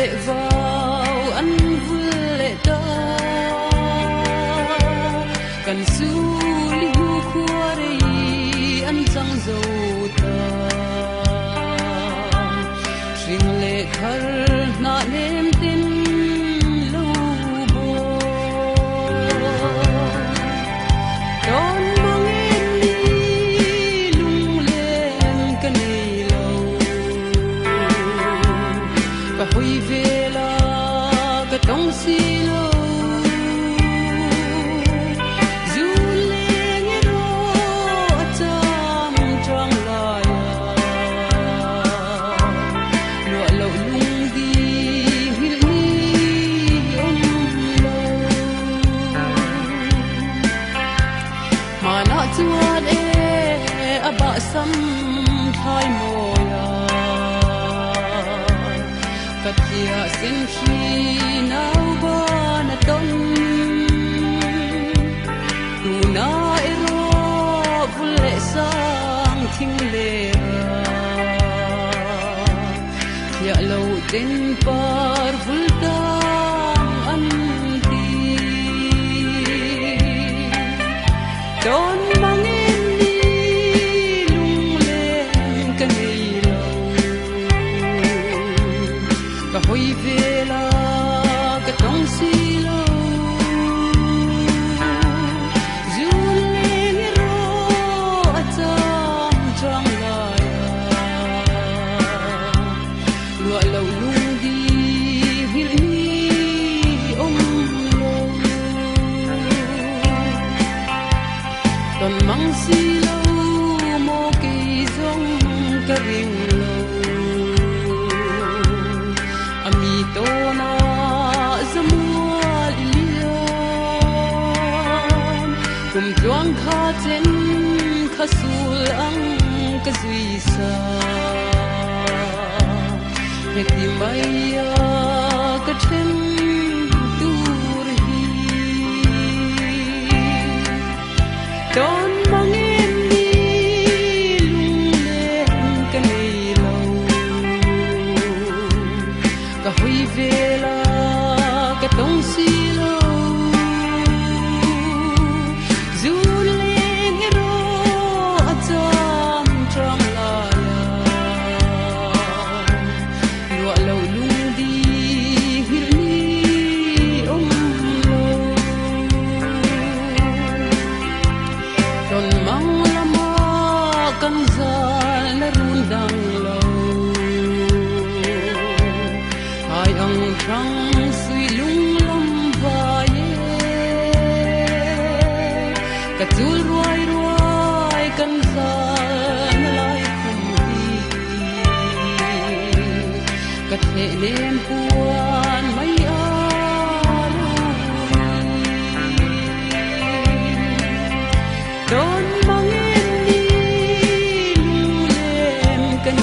lệ vào ăn vui lệ ta cần su liu khua đây ăn trăng dầu ta riêng lệ khar na nem tin lâu bồ đón mong em đi lung lên cái này lâu và hồi về là cái tông xì lâu chuan e aba sam thai moya kathia sen khi nau ba na ton tu na ero vule sang thing le ya lo ten par vulta an ti don hồi về là cái tông xì lâu dù lên rô trong trong lại lụa lâu lung đi hil ni ôm lâu còn măng xì lâu mô kỳ giống cái rình tona zamua lilian kum tuang kha chen khasul ang ka zui sa heti maya ka chen tur hi don mang em đi lung lên ka nei lâu ka hui về là cái tông xì lâu dù lên cái rô trong trong lại lụa lâu lung đi hil ni ôm lâu còn mong lama căn gian là run đằng lâu ai ang trăng suy lung lâm vai cả chul ruai ruai căn gian lại không đi cả thể đêm cuan mấy đón mang em đi lung lên cái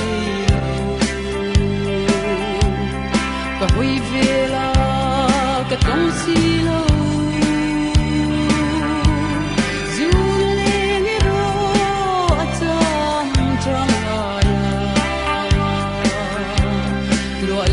và hồi về là cái tông xì lâu dù lên rô trong trong lại lụa